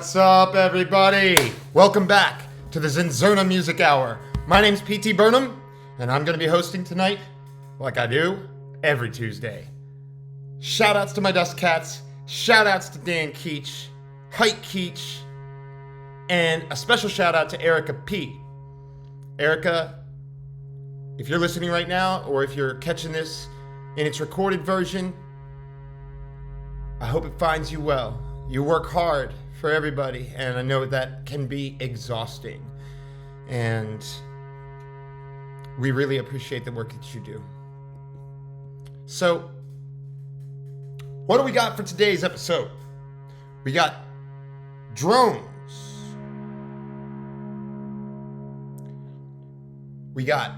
What's up, everybody? Welcome back to the ZnZerna Music Hour. My name's P.T. Burnham, and I'm going to be hosting tonight, like I do every Tuesday. Shout-outs to my Dust Cats, shout-outs to Dan Keach, Hike Keach, and a special shout-out to Erica P. Erica, if you're listening right now, or if you're catching this in its recorded version, I hope it finds you well. You work hard for everybody, and I know that can be exhausting. And we really appreciate the work that you do. So, what do we got for today's episode? We got drones. We got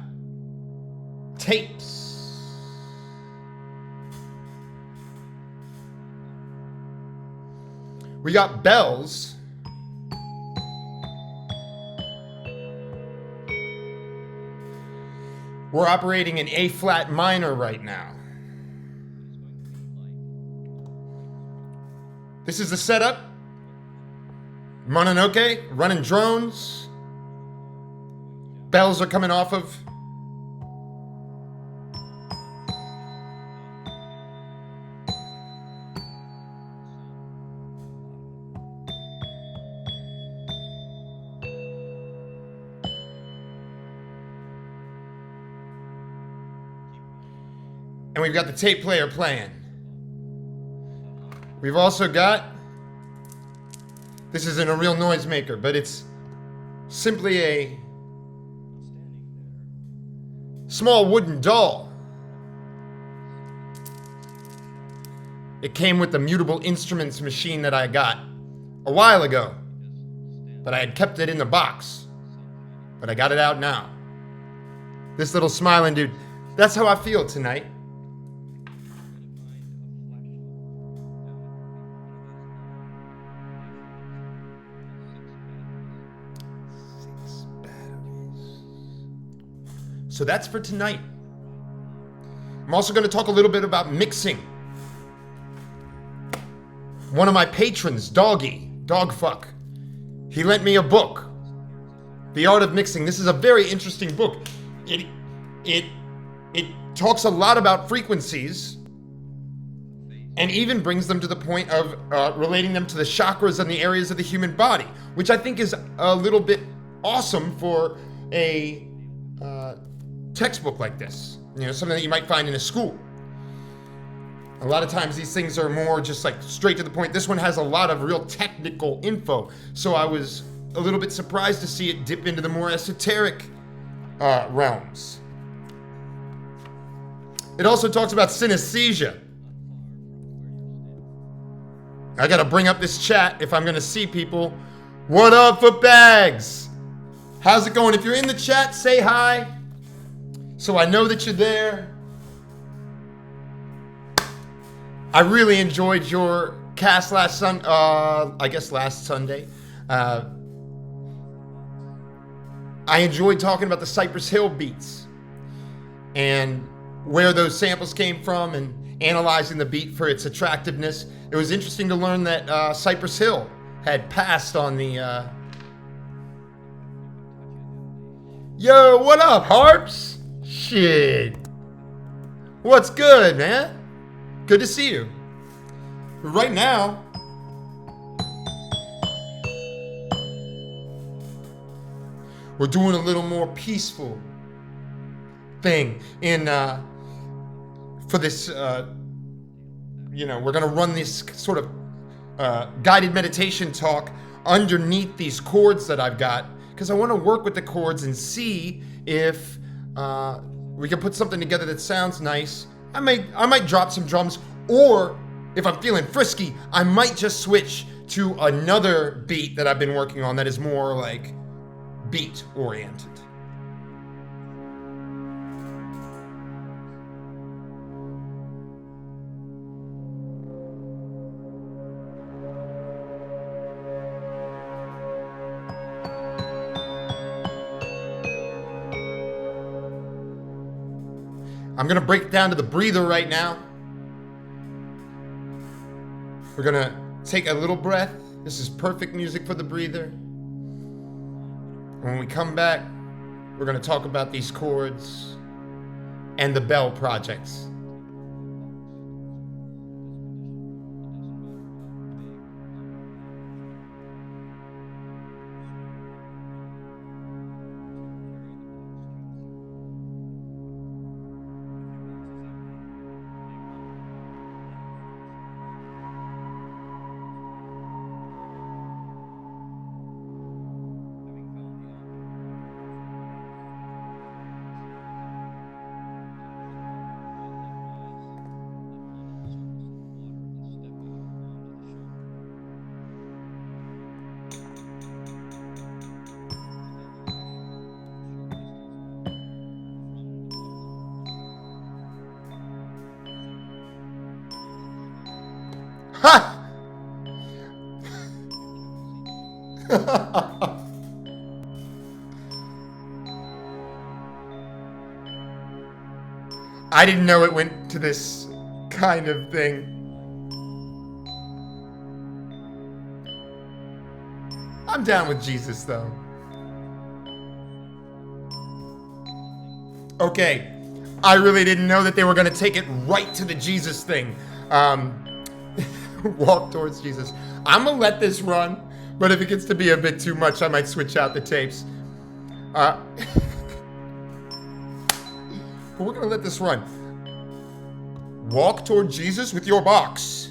tapes. We got bells. We're operating an A-flat minor right now. This is the setup. Mononoke, running drones. Bells are coming off of. And we've got the tape player playing. We've also got, this isn't a real noisemaker, but it's simply a small wooden doll. It came with the mutable instruments machine that I got a while ago, but I had kept it in the box, but I got it out now. This little smiling dude, that's how I feel tonight. So that's for tonight. I'm also going to talk a little bit about mixing. One of my patrons, Dogfuck, he lent me a book, The Art of Mixing. This is a very interesting book. It talks a lot about frequencies and even brings them to the point of relating them to the chakras and the areas of the human body, which I think is a little bit awesome for a textbook like this, something that you might find in a school. A lot of times these things are more just like straight to the point. This one has a lot of real technical info, so I was a little bit surprised to see it dip into the more esoteric realms. It also talks about synesthesia. I gotta bring up this chat if I'm gonna see people. What up, footbags? How's it going? If you're in the chat, say hi, so I know that you're there. I really enjoyed your cast last Sunday. I enjoyed talking about the Cypress Hill beats and where those samples came from and analyzing the beat for its attractiveness. It was interesting to learn that Cypress Hill had passed on the... Yo, what up, Harps? Shit. What's good, man? Good to see you. Right now, we're doing a little more peaceful thing in for this we're gonna run this sort of guided meditation talk underneath these chords that I've got, because I want to work with the chords and see if we can put something together that sounds nice. I might drop some drums, or if I'm feeling frisky, I might just switch to another beat that I've been working on that is more like beat oriented. I'm gonna break down to the breather right now. We're gonna take a little breath This is perfect music for the breather. When we come back, we're going to talk about these chords and the Bell projects. Ha! I didn't know it went to this kind of thing. I'm down with Jesus, though. Okay, I really didn't know that they were going to take it right to the Jesus thing. Walk towards Jesus. I'm going to let this run, but if it gets to be a bit too much, I might switch out the tapes. But we're going to let this run. Walk toward Jesus with your box.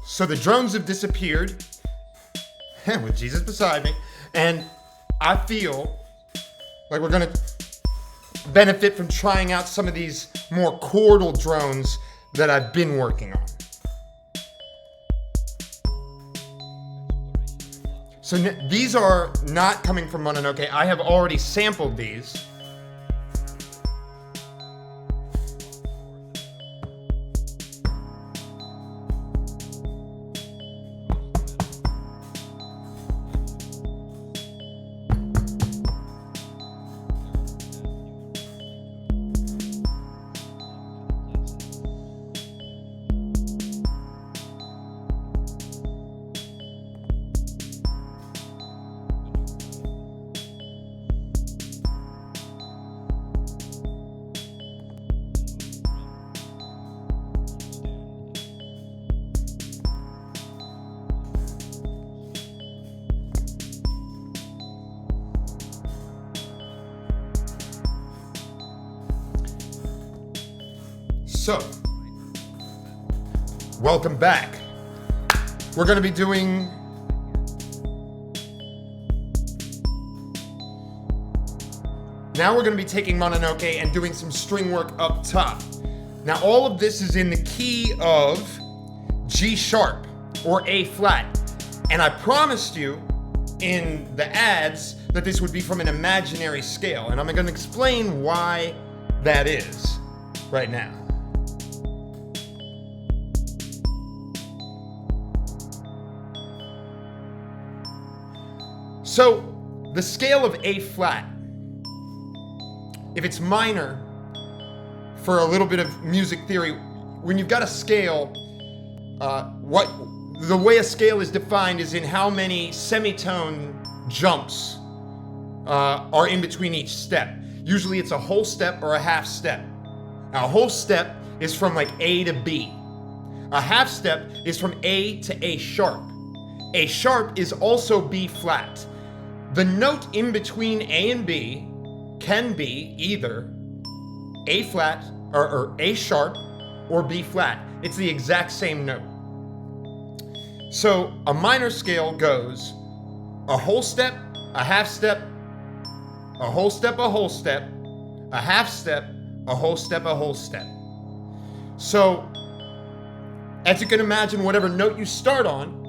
So the drones have disappeared, with Jesus beside me, and I feel like we're gonna benefit from trying out some of these more chordal drones that I've been working on. So these are not coming from Mononoke. I have already sampled these. So, welcome back. We're going to be doing now we're going to be taking Mononoke and doing some string work up top. Now all of this is in the key of G sharp or A flat. And I promised you in the ads that this would be from an imaginary scale. And I'm going to explain why that is right now. So the scale of A flat, if it's minor, for a little bit of music theory, when you've got a scale, the way a scale is defined is in how many semitone jumps are in between each step. Usually it's a whole step or a half step. Now a whole step is from like A to B. A half step is from A to A sharp. A sharp is also B flat. The note in between A and B can be either A flat or A sharp or B flat. It's the exact same note. So a minor scale goes a whole step, a half step, a whole step, a whole step, a half step, a whole step, a whole step. So as you can imagine, whatever note you start on,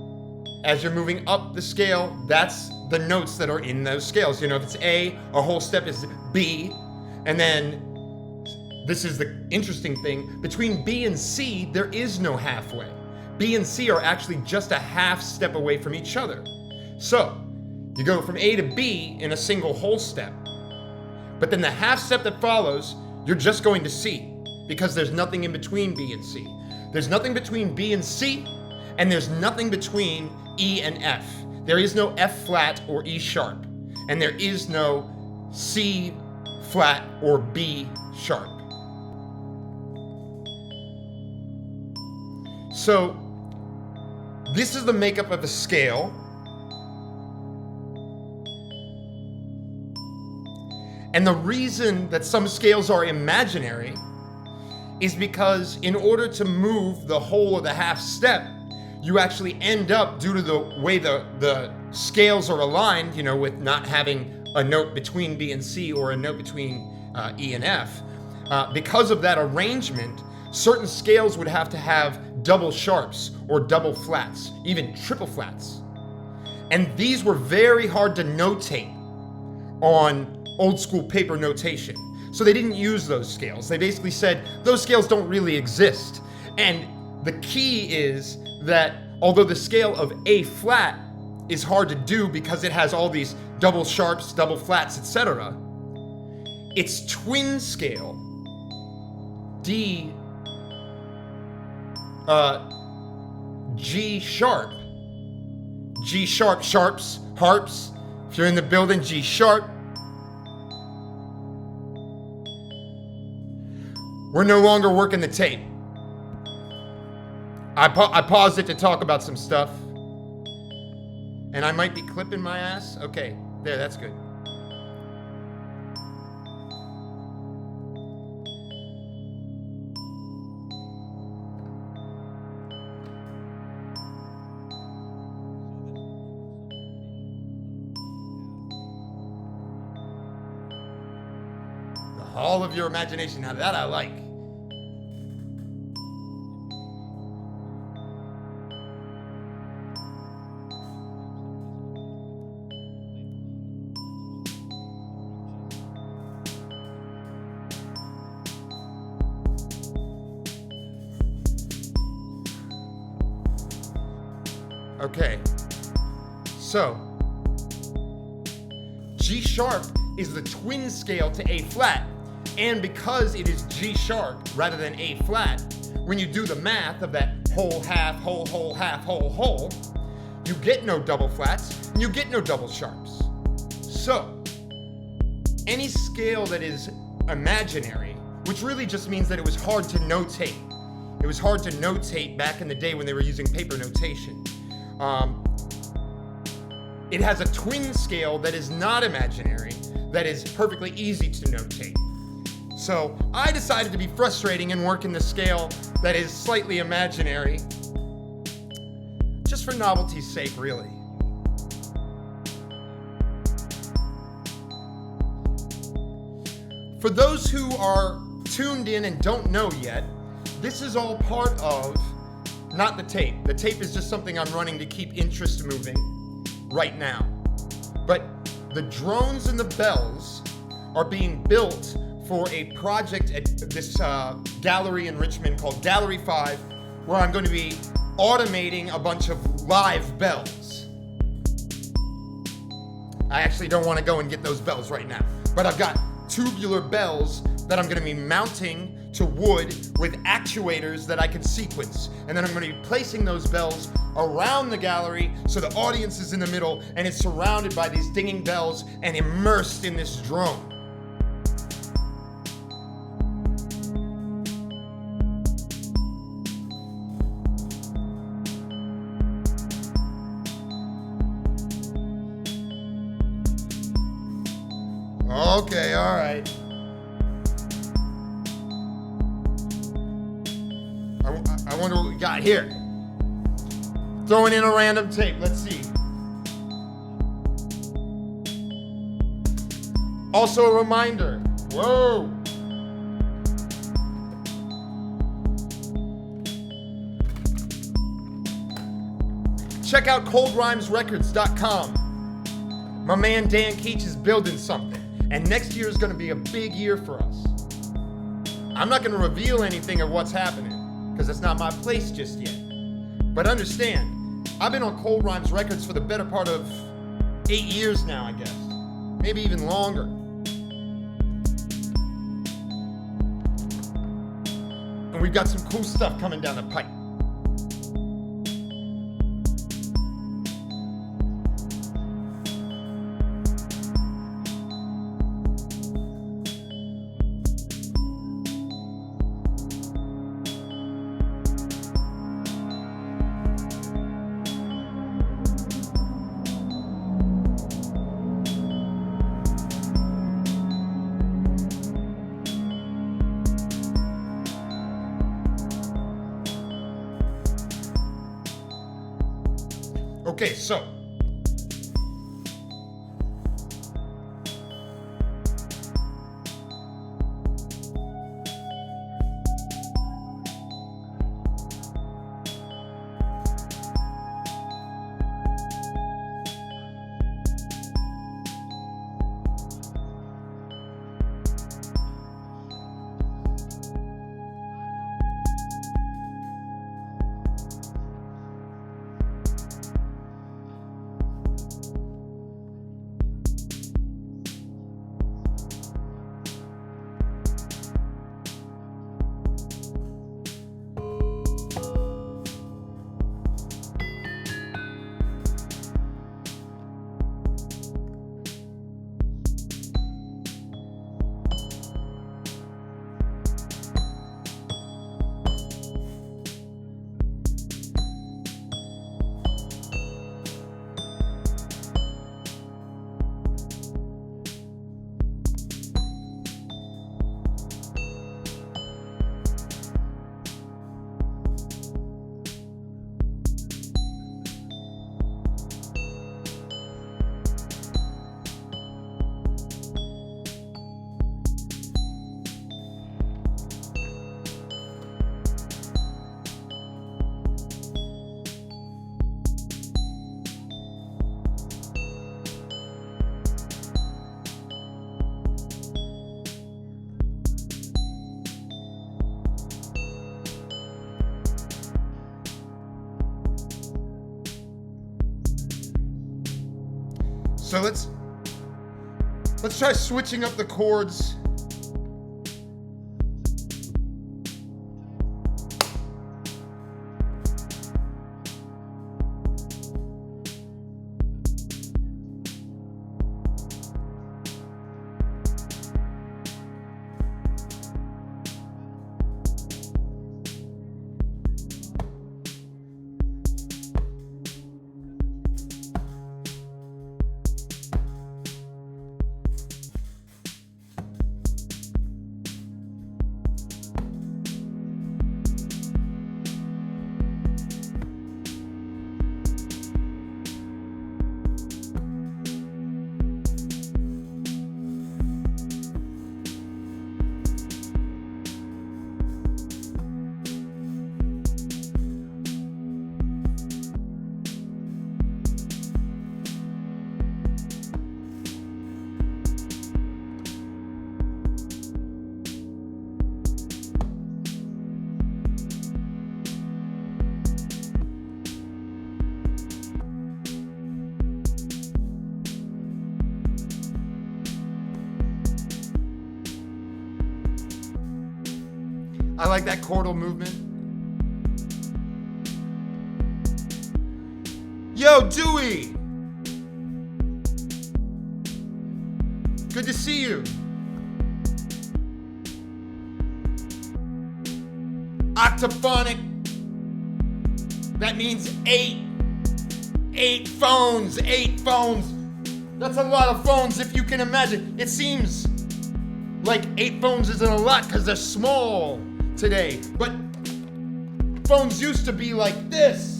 as you're moving up the scale, that's the notes that are in those scales. You know, if it's A whole step is B, and then this is the interesting thing, between B and C, there is no halfway. B and C are actually just a half step away from each other. So, you go from A to B in a single whole step, but then the half step that follows, you're just going to C, because there's nothing in between B and C. There's nothing between B and C, and there's nothing between E and F. There is no F flat or E sharp, and there is no C flat or B sharp. So, this is the makeup of a scale. And the reason that some scales are imaginary is because in order to move the whole of the half step, you actually end up, due to the way the scales are aligned, you know, with not having a note between B and C or a note between E and F, because of that arrangement, certain scales would have to have double sharps or double flats, even triple flats. And these were very hard to notate on old school paper notation. So they didn't use those scales. They basically said, those scales don't really exist. And the key is that although the scale of A flat is hard to do because it has all these double sharps, double flats, etc., its twin scale, D, G sharp, sharps, harps, if you're in the building, G sharp. We're no longer working the tape. I paused it to talk about some stuff. And I might be clipping my ass. Okay, there, that's good. The hall of your imagination, now that I like. Okay, so G sharp is the twin scale to A flat, and because it is G sharp rather than A flat, when you do the math of that whole, half, whole, whole, half, whole, whole, you get no double flats and you get no double sharps. So, any scale that is imaginary, which really just means that it was hard to notate. It was hard to notate back in the day when they were using paper notation. It has a twin scale that is not imaginary, that is perfectly easy to notate. So I decided to be frustrating and work in the scale that is slightly imaginary, just for novelty's sake, really. For those who are tuned in and don't know yet, this is all part of, not the tape. The tape is just something I'm running to keep interest moving right now. But the drones and the bells are being built for a project at this gallery in Richmond called Gallery 5, where I'm going to be automating a bunch of live bells. I actually don't want to go and get those bells right now, but I've got tubular bells that I'm going to be mounting to wood with actuators that I can sequence. And then I'm going to be placing those bells around the gallery so the audience is in the middle and it's surrounded by these dinging bells and immersed in this drone. Okay, all right. I wonder what we got here. Throwing in a random tape. Let's see. Also a reminder. Whoa. Check out coldrhymesrecords.com. My man Dan Keach is building something. And next year is going to be a big year for us. I'm not going to reveal anything of what's happening, because it's not my place just yet. But understand, I've been on Cold Rhymes Records for the better part of 8 years now, I guess. Maybe even longer. And we've got some cool stuff coming down the pipe. Okay, so let's try switching up the chords. I like that chordal movement. Yo, Dewey! Good to see you. Octophonic. That means 8. 8 phones. 8 phones. That's a lot of phones if you can imagine. It seems like 8 phones isn't a lot because they're small today. But phones used to be like this.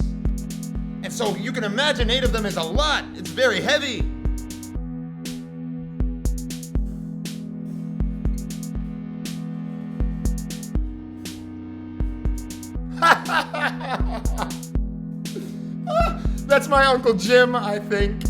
And so you can imagine 8 of them is a lot. It's very heavy. That's my Uncle Jim, I think.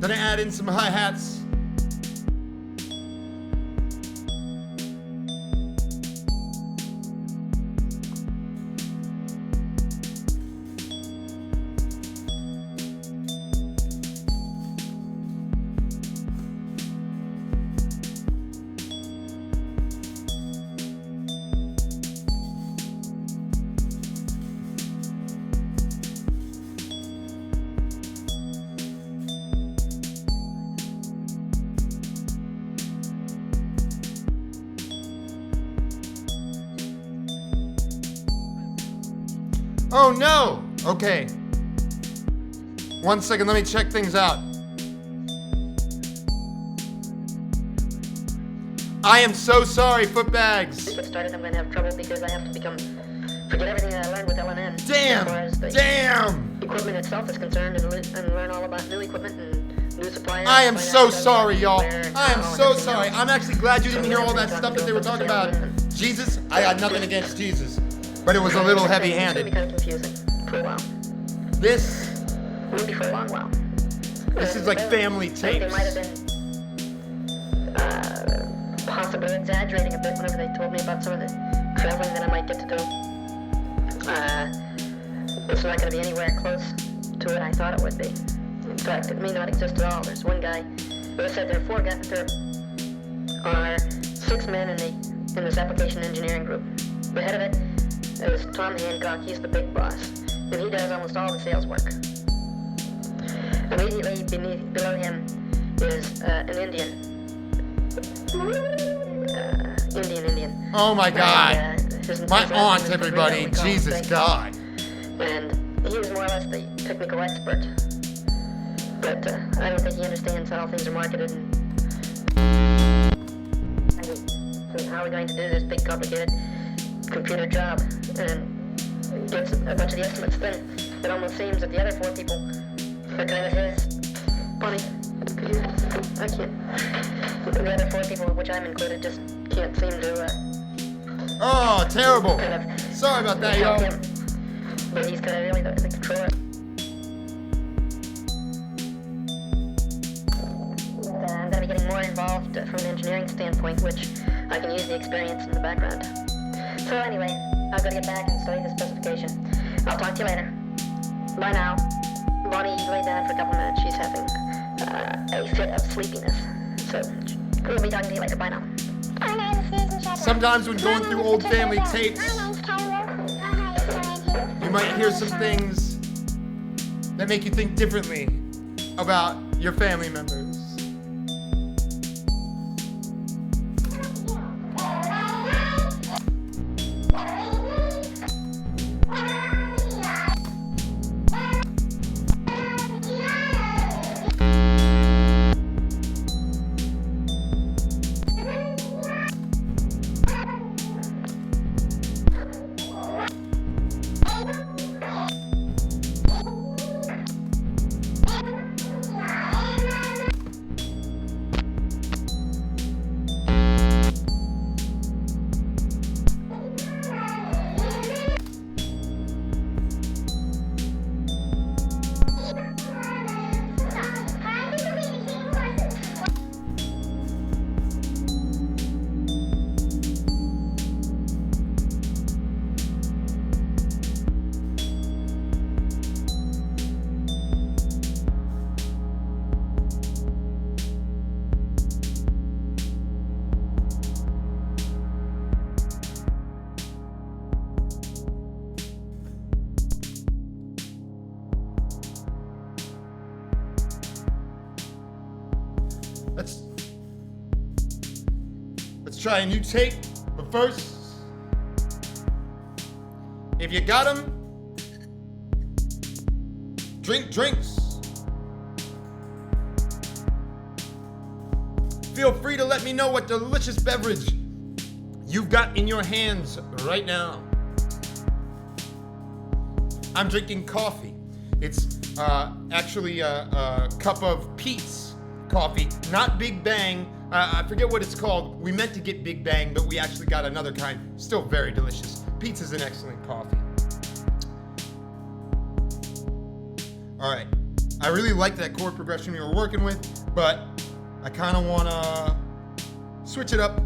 Then I add in some hi-hats. Oh no! Okay. 1 second, let me check things out. I am so sorry, Footbags. Get started, I'm gonna have trouble because I have to forget everything that I learned with LNN. Damn! As far as the Damn! equipment itself is concerned, and learn all about new equipment and new suppliers. I am find so out sorry, y'all. where and I am how and so everything sorry. else. I'm actually glad you didn't hear all that stuff that they were talking about. Jesus, I had nothing against Jesus, but it was a little It's gonna be heavy-handed. kind of confusing for a while. This Maybe for a long while. is like family I think they tapes. might have been possibly exaggerating a bit whenever they told me about some of the traveling that I might get to do. It's not going to be anywhere close to what I thought it would be. In fact, it may not exist at all. There's one guy, as I said, there are 4 guys, there are 6 men in this application engineering group. The head of it is Tom Hancock. He's the big boss, and he does almost all the sales work. Immediately below him is an Indian. Indian. Oh my God. My his aunt, husband is everybody. we call him Jesus Big. God. And he was more or less the technical expert. But I don't think he understands how things are marketed and how we're going to do this big complicated computer job. And gets a bunch of the estimates. Then it almost seems that the other 4 people are kind of his. Funny. I can't. The other 4 people, which I'm included, just can't seem to Oh, terrible. kind of Sorry about that, help y'all. him. But he's kind of really the controller. I'm gonna be getting more involved from an engineering standpoint, which I can use the experience in the background. So anyway, I've got to get back and study the specification. I'll talk to you later. Bye now. Bonnie lay down for a couple minutes. She's having a fit of sleepiness. So we'll be talking to you later. Bye now. Sometimes when going through old family tapes, you might hear some things that make you think differently about your family members. Let's try a new tape, but first, if you got 'em, drink drinks. Feel free to let me know what delicious beverage you've got in your hands right now. I'm drinking coffee. It's actually a cup of Pete's coffee, not Big Bang. I forget what it's called. We meant to get Big Bang, but we actually got another kind. Still very delicious. Pete's is an excellent coffee. All right. I really like that chord progression we were working with, but I kind of want to switch it up.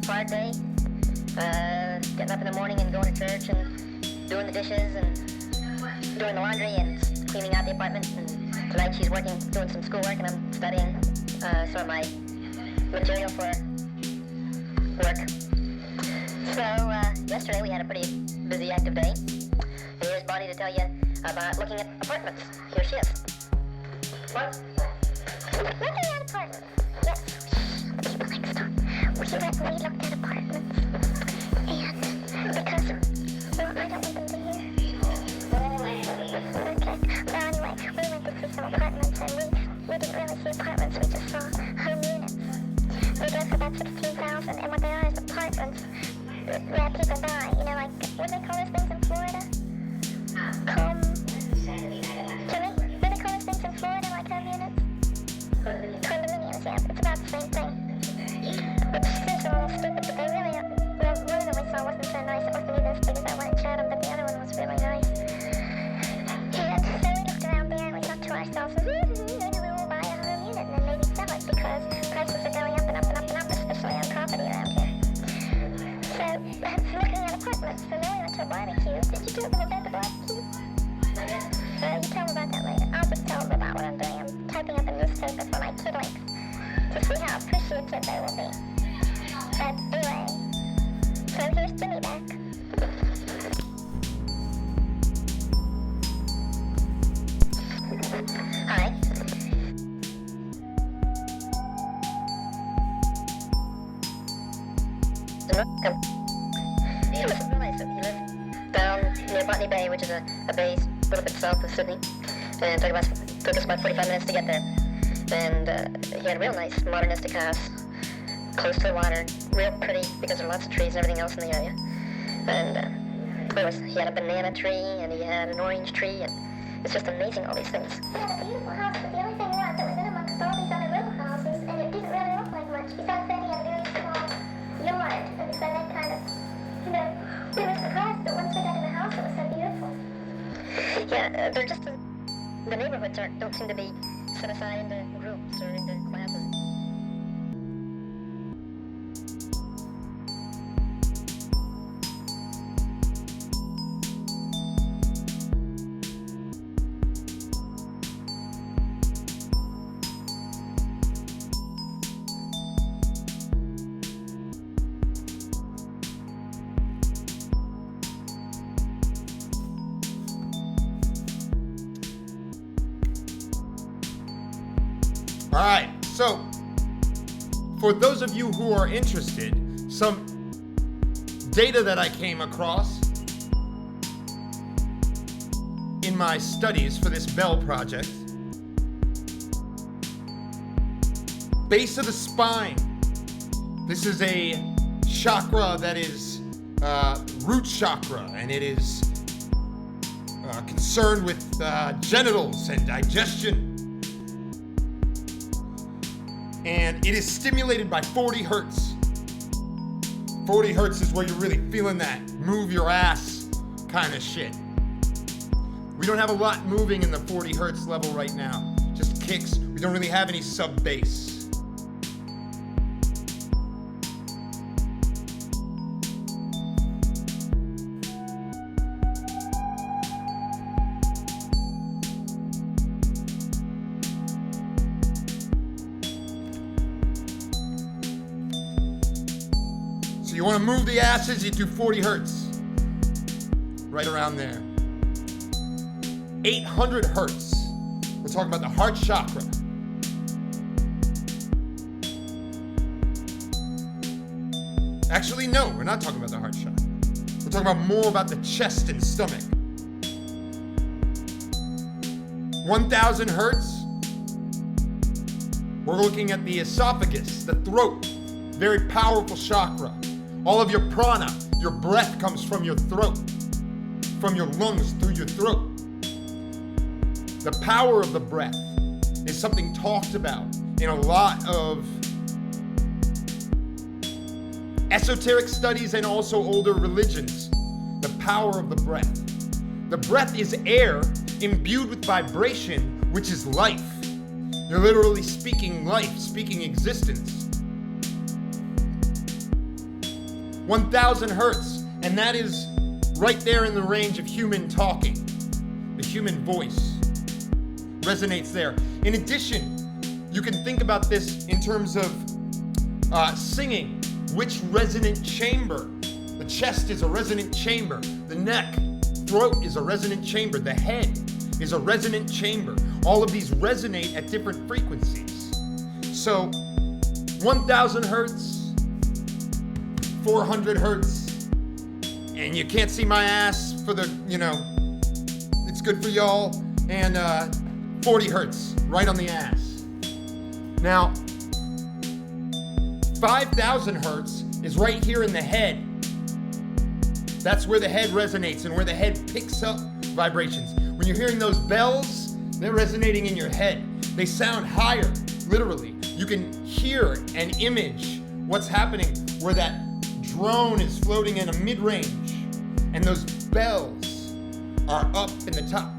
Hard day, getting up in the morning and going to church and doing the dishes and doing the laundry and cleaning out the apartment. And tonight she's working, doing some schoolwork, and I'm studying some of my material for work. So yesterday we had a pretty busy, active day. Here's Bonnie to tell you about looking at apartments. Here she is. What? Looking at apartments. Yes. We looked at apartments, and because, well, I don't want them to hear. Okay, well anyway, we went to see some apartments, and we didn't really see apartments, we just saw home units. We go for about $16,000, and what they are is apartments where people buy, you know, like, what do they call those things in Florida? Jimmy, what do they call those things in Florida, like home units? Condominiums, yeah, it's about the same thing. Which seems a little stupid, but they really are. Well, one of them we saw wasn't so nice. It wasn't even as big as that one in Chatham, but the other one was really nice. And so we looked around there and we thought to ourselves, maybe we'll buy a home unit and then maybe sell it because prices are going up and up and up and up, especially on property around here. So, looking at apartments, so then we went to a barbecue. Did you do a little bit of the barbecue? You tell them about that later. I'll just tell them about what I'm doing. I'm typing up a new see how appreciative they will be. But anyway, so here's Jimmy back. Hi. He was real nice. He lived down near Botany Bay, which is a bay a little bit south of Sydney. And it took us about 45 minutes to get there. And he had a real nice modernistic house, close to the water, real pretty because there are lots of trees and everything else in the area. And he had a banana tree and he had an orange tree, and it's just amazing, all these things. He had a beautiful house, but the only thing was it was in amongst all these other little houses, and it didn't really look like much. Besides that, he had a very small yard, and so that kind of, we were surprised, but once we got in the house, it was so beautiful. Yeah, they're just the neighborhoods don't seem to be set aside into groups or into classes. All right, so for those of you who are interested, some data that I came across in my studies for this Bell project. Base of the spine. This is a chakra that is root chakra, and it is concerned with genitals and digestion. And it is stimulated by 40 hertz. 40 hertz is where you're really feeling that move your ass kind of shit. We don't have a lot moving in the 40 hertz level right now. Just kicks. We don't really have any sub bass. You want to move the asses, you do 40 hertz. Right around there. 800 hertz. We're talking about the heart chakra. Actually, no, we're not talking about the heart chakra. We're talking about more about the chest and stomach. 1000 hertz. We're looking at the esophagus, the throat. Very powerful chakra. All of your prana, your breath comes from your throat, from your lungs through your throat. The power of the breath is something talked about in a lot of esoteric studies and also older religions. The power of the breath. The breath is air imbued with vibration, which is life. You're literally speaking life, speaking existence. 1000 hertz, and that is right there in the range of human talking. The human voice resonates there. In addition, you can think about this in terms of singing. Which resonant chamber? The chest is a resonant chamber. The neck, throat is a resonant chamber. The head is a resonant chamber. All of these resonate at different frequencies. So 1000 hertz, 400 hertz, and you can't see my ass for the, it's good for y'all, and 40 hertz, right on the ass. Now, 5000 hertz is right here in the head. That's where the head resonates and where the head picks up vibrations. When you're hearing those bells, they're resonating in your head. They sound higher, literally. You can hear and image what's happening where that drone is floating in a mid-range, and those bells are up in the top.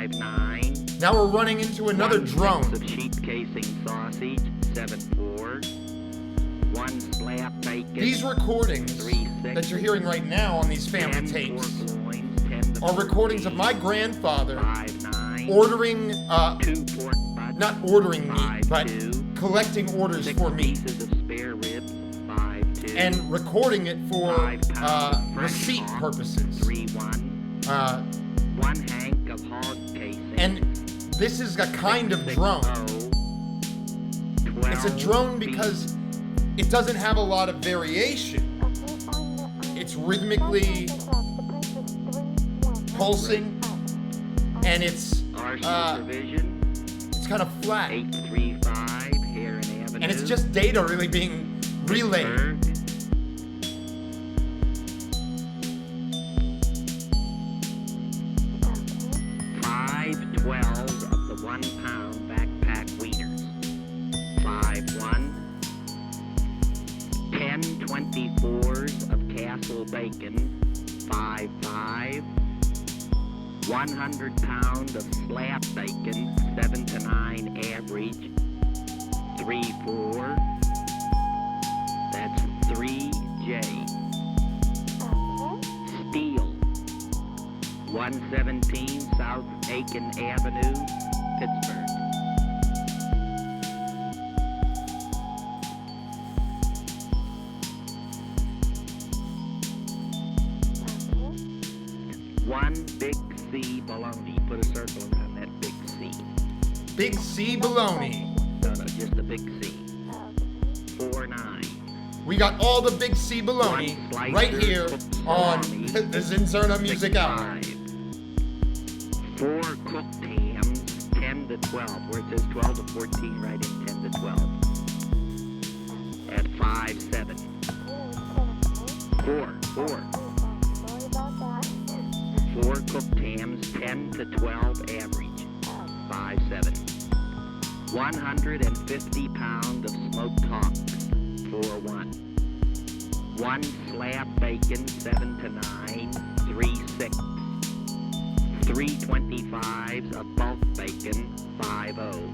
5-9. Now we're running into another 1/6 drone. of sheep casing sausage, 7-4. 1 slab bacon. These recordings 3-6. that you're hearing right now on these family 10 tapes pork loins, 10 to are recordings of 14. my grandfather 5-9. ordering, 2 pork butts. not ordering meat, but 5-2. collecting orders 6 for meat pieces of spare ribs, 5-2. and recording it for 5 pounds of fresh receipt hog, purposes. 3-1. 1 hank of hog casing. And this is a kind of drone. 6-0. It's a 12 drone beef. because it doesn't have a lot of variation. It's rhythmically pulsing, and it's Supervision, kind of flat, 835 Heron Avenue. and it's just data really being relayed. Pittsburgh. 5-12 of the 1 pound backpack wieners. 5-1. 10 24s of castle bacon. 5-5. 100 pound of slab bacon. 7 to 9 average. 3-4. That's 3J. Steel. 117 South Aiken Avenue, Pittsburgh. One big C baloney. Put a circle around that big C. Big C baloney. No, just a big C. 4-9. We got all the Big C baloney One slicer right here cooked on salami. the ZnZerna Music Hour. 4 cooked hams, 10 to 12, where it says 12 to 14, right in 10 to 12. At 5-7. 4 cooked hams, 10 to 12 average. 5-7. 150 pound of smoked hogs. 4-1. 1 slab bacon, 7 to 9, 3-6. 3 25s of bulk bacon, 5-0.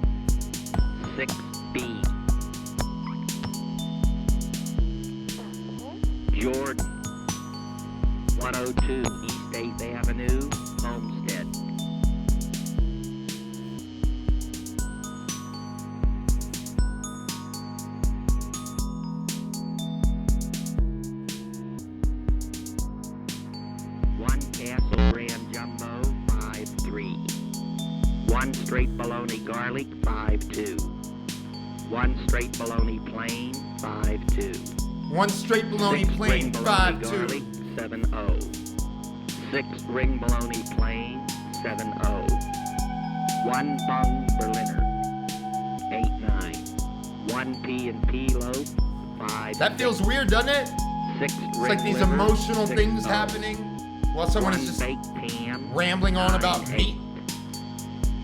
6 beef. Jordan, 102 East 8th Avenue, Homestead. One Castle Grand Jumbo, 5-3. 1 straight bologna garlic, 5-2. 1 straight bologna plain, 5-2. 1 straight bologna 6 plain, ring bologna 5-2. garlic, 7-0. 6 ring bologna plain, 7-0. 1 bung Berliner, 8-9. 1 P&P loaf, 5. That feels weird, doesn't it? 6 It's like these emotional things happening while someone 1 is just baked ham, rambling on about 9-8. meat.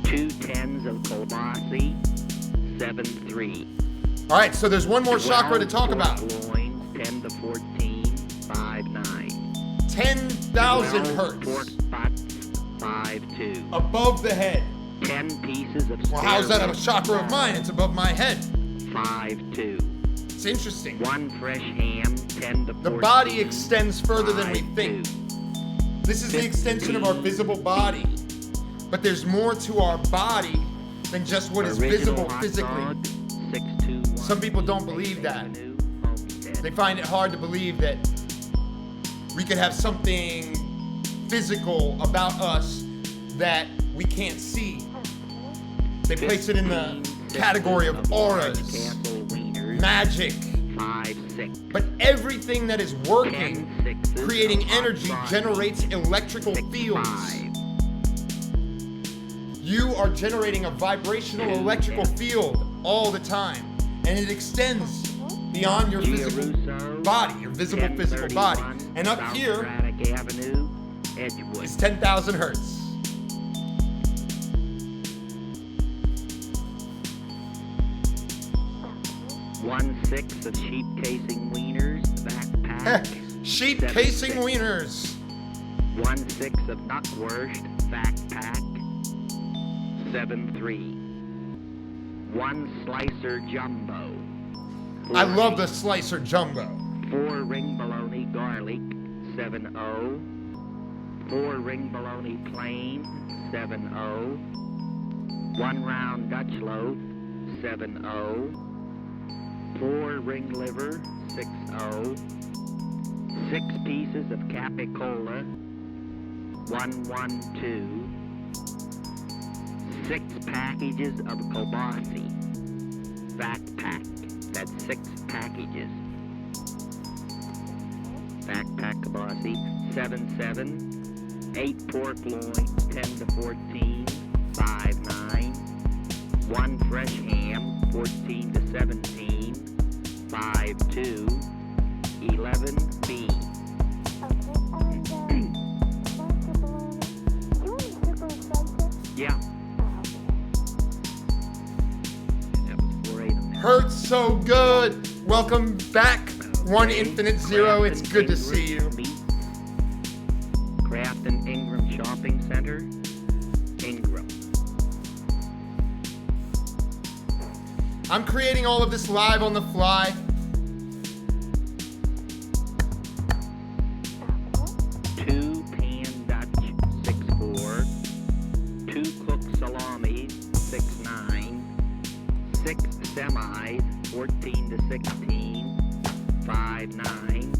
2 10s of kielbasa, 7-3. All right, so there's one more chakra to talk about. Loins, 10 to 14, 5-9. 10,000 hertz Pork butts, 5-2. above the head. 10 pieces of Well, how's that a spare chakra of mine? It's above my head. 5-2. It's interesting. 1 fresh ham, 10 to 14. The body extends further than we 5-2. think. This is the extension of our visible body. But there's more to our body than just what is Original visible hot physically. dog, 621 Some people don't believe that. Avenue, Homestead. They find it hard to believe that we could have something physical about us that we can't see. They place it in the category of auras, Castle wieners, magic, 5-6. but everything that is working, 10 6s creating of hot energy, sausage, generates electrical 6-5. fields. You are generating a vibrational electrical field all the time, and it extends beyond your physical Giarusso, body, your visible physical body. 1031 And up South here Braddock Avenue, Edgewood. is 10,000 hertz. 1/6 of sheep casing wieners, backpack. Sheep 7-6. casing wieners. 1/6 of knockwurst, backpack. 7-3. 1 slicer jumbo. I love the slicer jumbo. 4 ring bologna garlic. 7-0. 4 ring bologna plain. 7-0. 1 round Dutch loaf. 7-0. 4 ring liver. 6-0. 6 pieces of capicola. 112. 6 packages of kobasi. Backpack. That's 6 packages. Backpack kobasi. 7-7. 8 pork loin. 10-14. 5-9. 1 fresh ham. 14-17. 5-2. 11B. Yeah. That was 4-8 on that. Hurts so good. Welcome back, One Infinite Zero. It's good to see you. Kraft and Ingram Shopping Center. Ingram. I'm creating all of this live on the fly. 2 pan Dutch. 6-4. 2 cooked salami. 6-9. 6 semis. 14-16. 5-9.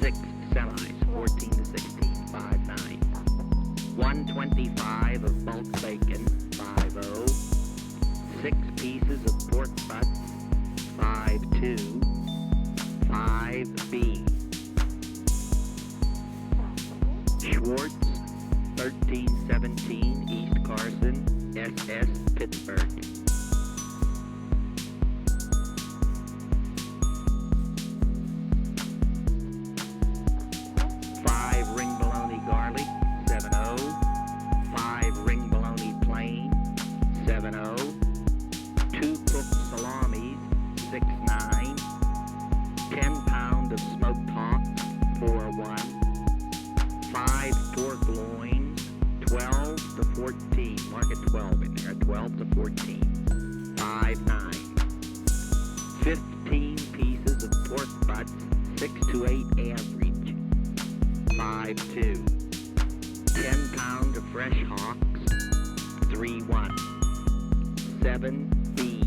6 semis. 14-16. 5-9. 125 of bulk bacon. 5-0. 6 pieces of pork butt. 5-2. 5B. Schwartz, 1317 East Carson, SS, Pittsburgh. 5 ring bologna garlic, 7-0. 5 ring bologna plain, 7-0. 2 cooked salamis, 6-9. 10 pound of smoked hawk, 4-1. 5 pork loins, 12-14. Mark it 12 in there, 12-14. 5-9. 15 pieces of pork butts, 6-8 average. 5-2. 10 pound of fresh hocks, 3-1. 7B.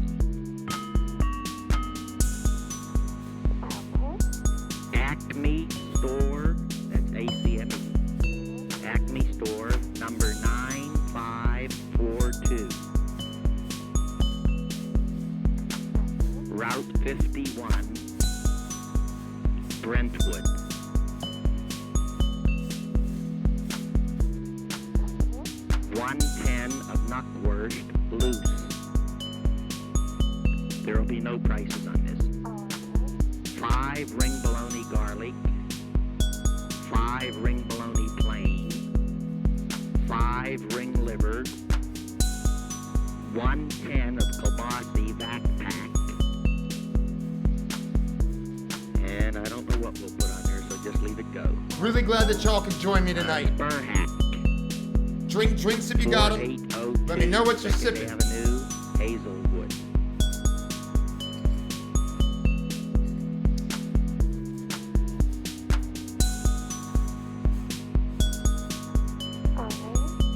Acme store, that's ACME. Acme store, number 9542. Route 51, Brentwood. 110 of Knockwurst, loose. There will be no prices on this. 5 ring bologna garlic. 5 ring bologna plain. 5 ring liver. 110 of kobasi backpack. And I don't know what we'll put on there, so just leave it go. Really glad that y'all can join me tonight. Spur hack. Drink drinks if you got them. 4802 Let me know what you're Second sipping. Avenue, Hazelwood.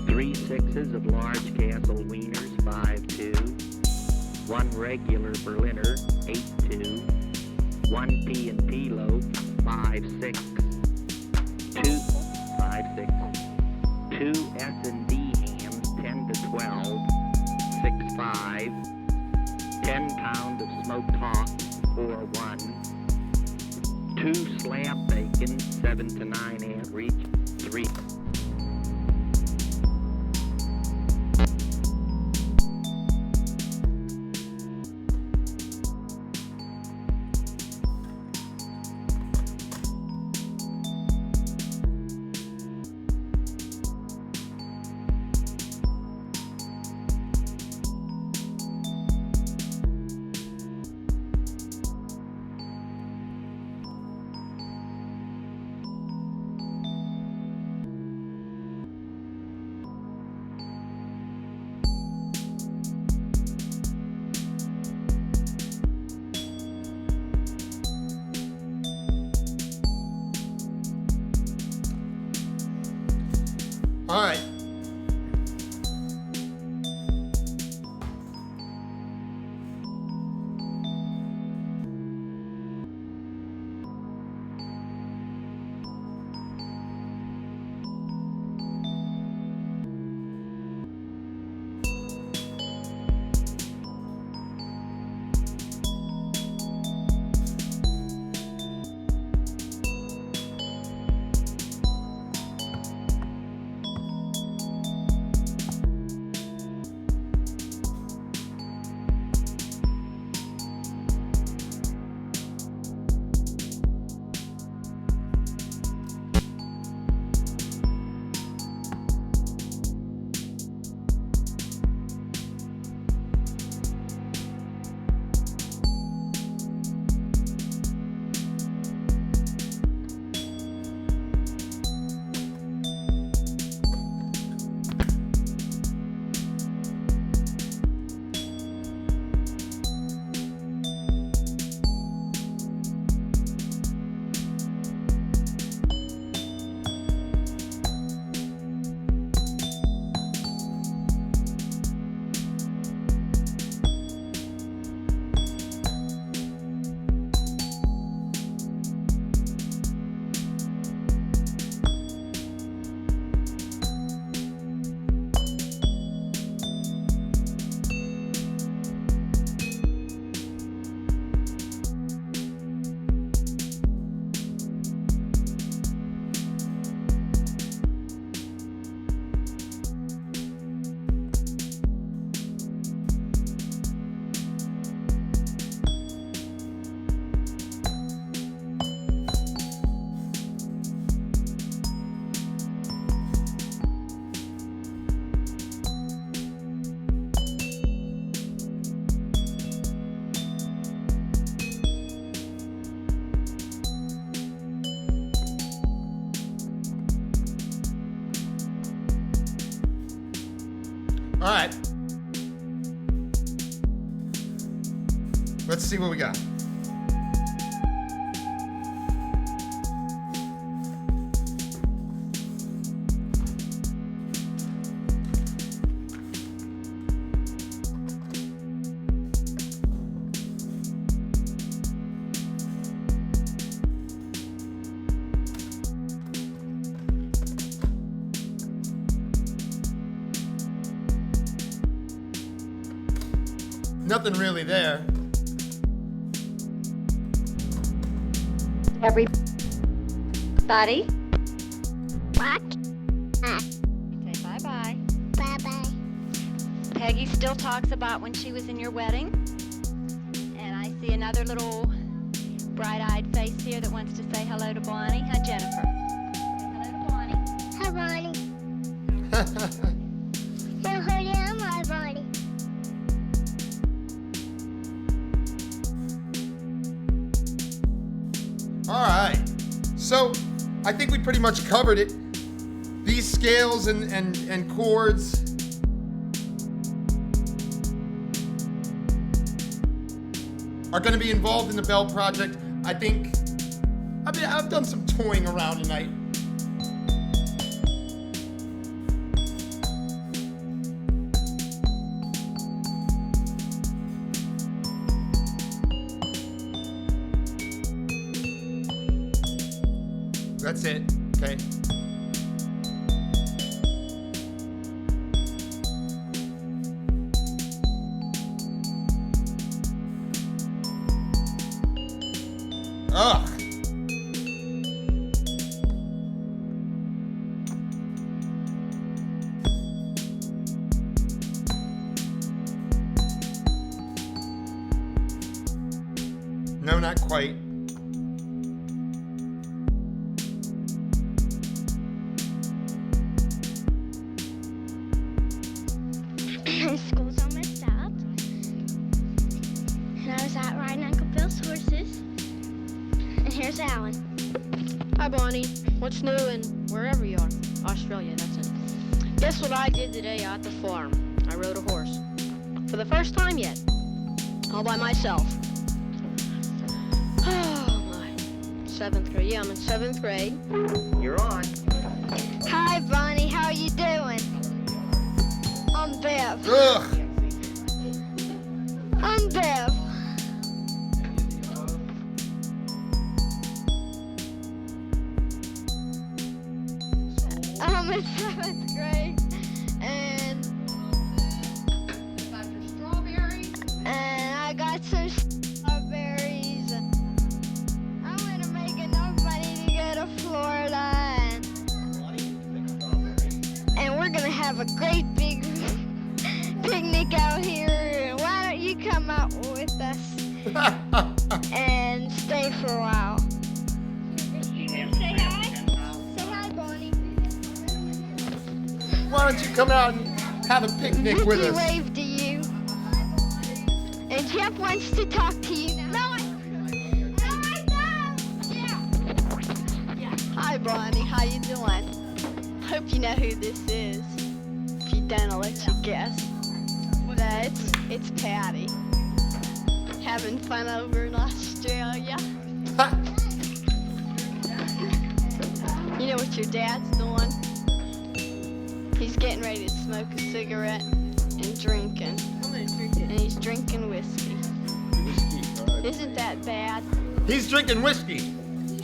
Three 6s of large castle wieners, 5-2. 1 regular Berliner, 8-2. 1 P&P loaf, 5-6. 2 5-6. 2 S&D hams, 10-12. 6-5. 10 pound of smoked hawk, 4-1. 2 slab bacon, 7-9 average, 3. All right. All right. Let's see what we got. Nothing really there. Everybody, What? say bye-bye. Bye-bye. Peggy still talks about when she was in your wedding. And I see another little bright-eyed face here that wants to say hello to Bonnie. Hi, Jennifer. Say hello to Bonnie. Hi, Bonnie. Now, who am I, Bonnie? All right. So I think we pretty much covered it. These scales and chords are going to be involved in the Bell project. I think I've done some toying around tonight. That's it. Okay. Ugh. No, not quite. School's almost out. And I was out riding Uncle Bill's horses. And here's Alan. Hi, Bonnie. What's new in wherever you are? Australia, that's it. Guess what I did today out at the farm? I rode a horse. For the first time yet. All by myself. Oh, my. 7th grade. Yeah, I'm in 7th grade. You're on. Hi, Bonnie. How are you doing? I'm Bev. Ugh. I'm Bev. I'm in 7th grade, and I got some strawberries. I'm gonna make enough money to go to Florida, and we're gonna have a great big picnic out here. Why don't you come out with us and stay for a while? Say hi. Say hi, Bonnie. Why don't you come out and have a picnic with Mickey us? waved to you. And Jeff wants to talk to you now. No, I don't. Yeah. Hi, Bonnie. How you doing? Hope you know who this is. If you don't, I'll let you guess. It's Patty. Having fun over in Australia. You know what your dad's doing? He's getting ready to smoke a cigarette and drinking. And he's drinking whiskey. Isn't that bad? He's drinking whiskey.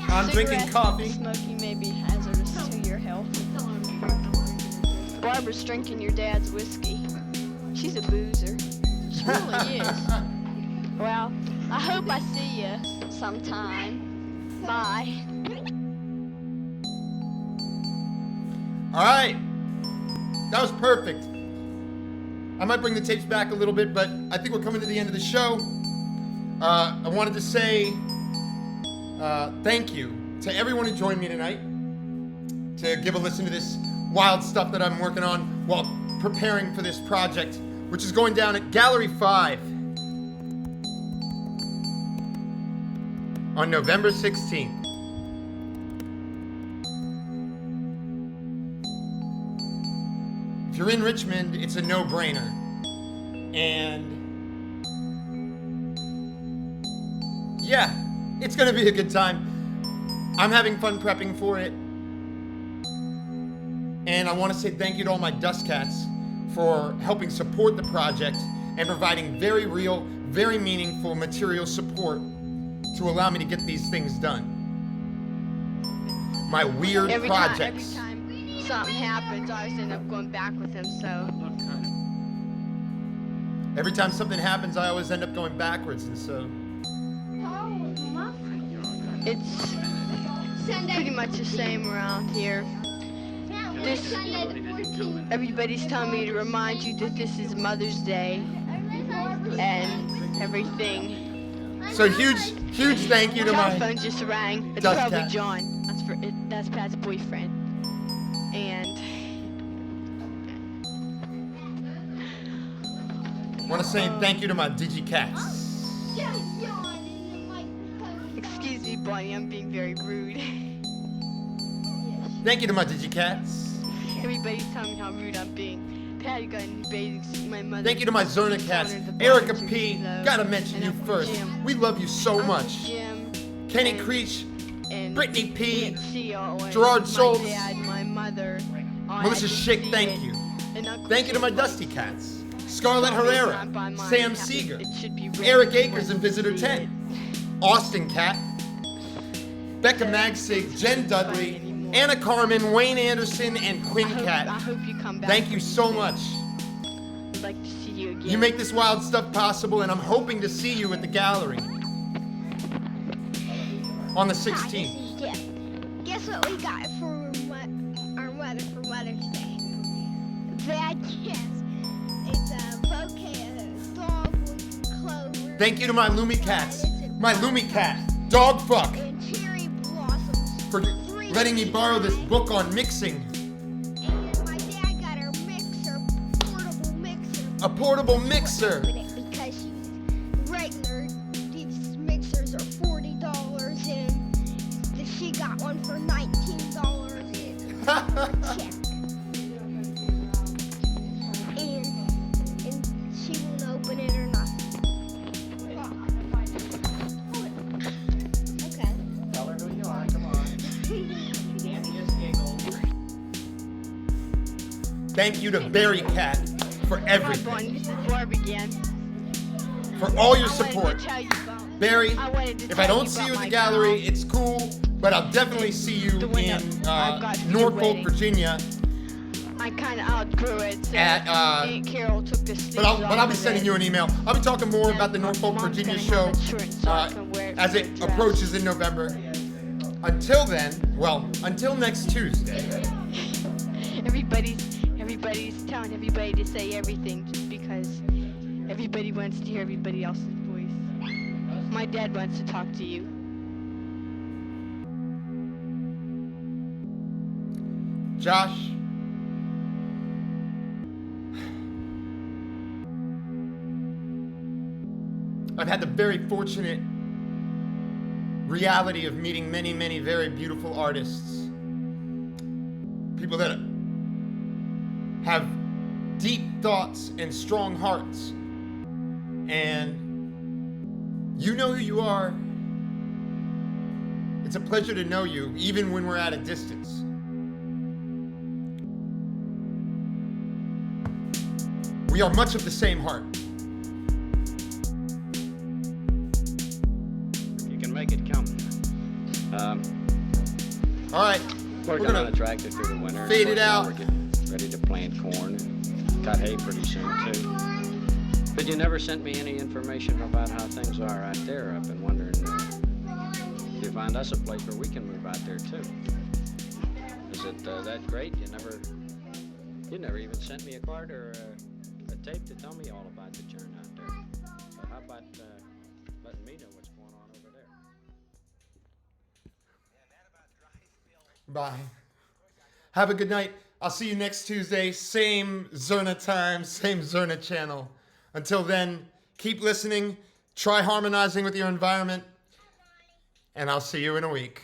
I'm drinking Cigarettes coffee. Smoking may be hazardous to your health. Barbara's drinking your dad's whiskey. She's a boozer. She really is. Well, I hope I see you sometime. Bye. All right. That was perfect. I might bring the tapes back a little bit, but I think we're coming to the end of the show. I wanted to say thank you to everyone who joined me tonight to give a listen to this wild stuff that I'm working on while preparing for this project, which is going down at Gallery 5 on November 16th. If you're in Richmond, it's a no-brainer. And yeah, it's gonna be a good time. I'm having fun prepping for it. And I want to say thank you to all my Dust Cats for helping support the project and providing very real, very meaningful material support to allow me to get these things done. My weird projects. Every time something happens, I always end up going back with him, so. Every time something happens, I always end up going backwards, and so. It's pretty much the same around here. Everybody's telling me to remind you that this is Mother's Day and everything. So huge thank you to my telephone just rang. It's Dust probably Cat. John. That's Pat's boyfriend. And want to say thank you to my DigiCats. excuse me, Bonnie, I'm being very rude. Thank you to my DigiCats. Everybody's telling me how rude I'm being. Pat, you got a new bathing suit. My mother. Thank you to my ZnZerna cats. ordered the Erica boxers P. below, Gotta mention and you Uncle first. Jim. We love you so Uncle much. Jim, Kenny and- Creech, and Brittany P. Aunt Seal, and Gerard my Schultz, dad, my mother, Melissa Schick, thank you. Thank you to my Dusty Cats. Scarlett Herrera, Sam Seeger, Eric Akers and Visitor 10, Austin Cat, Becca Magsig, Jen Dudley, Anna Carmen, Wayne Anderson, and Quinn I Cat. hope you come back. Thank you so much. I'd like to see you again. You make this wild stuff possible, and I'm hoping to see you at the gallery on the 16th. Guess what we got for our mother for Mother's Day? Bad kiss. It's a bouquet of dogwood clover. Thank you to my Lumi Cats, my Lumi Cat, Dog Fuck, And cherry blossoms. for letting me borrow this book on mixing. And my dad got her mixer, portable mixer. A portable mixer. Because she's regular. These mixers are $40 and she got one for $19 check. And she won't open it or nothing. Okay. Tell her who you are, come on. Candy is giggle. Thank you to Barry Cat for Hi, everything, Bonnie. This is Barb again. for all your I wanted support. to tell you about Barry, I wanted to if tell I don't you see you about at the my gallery, doll. it's cool, but I'll definitely see you The one in that I've got for your Norfolk, wedding. Virginia. I kind of outgrew it. So At, Aunt Carol took the stitches But I'll off be of sending it. you an email. I'll be talking more about the Mom's Norfolk, Virginia gonna show have it shortened so I can wear it as for it a dress. approaches in November. Until then, well, until next Tuesday. Everybody's telling everybody to say everything just because everybody wants to hear everybody else's voice. My dad wants to talk to you. Josh, I've had the very fortunate reality of meeting many, many very beautiful artists. People that have deep thoughts and strong hearts. And you know who you are. It's a pleasure to know you, even when we're at a distance. We are much of the same heart. If you can make it come. All right, Working gonna on a tractor through the winter. fade it out. We're getting ready to plant corn and cut hay pretty soon, too. But you never sent me any information about how things are out there. I've been wondering if you find us a place where we can move out there, too. Is it that great? You never even sent me a card or a tape to tell me all about the churn out there. So how about letting me know what's going on over there? Bye. Have a good night. I'll see you next Tuesday. Same Zerna time, same Zerna channel. Until then, keep listening. Try harmonizing with your environment. And I'll see you in a week.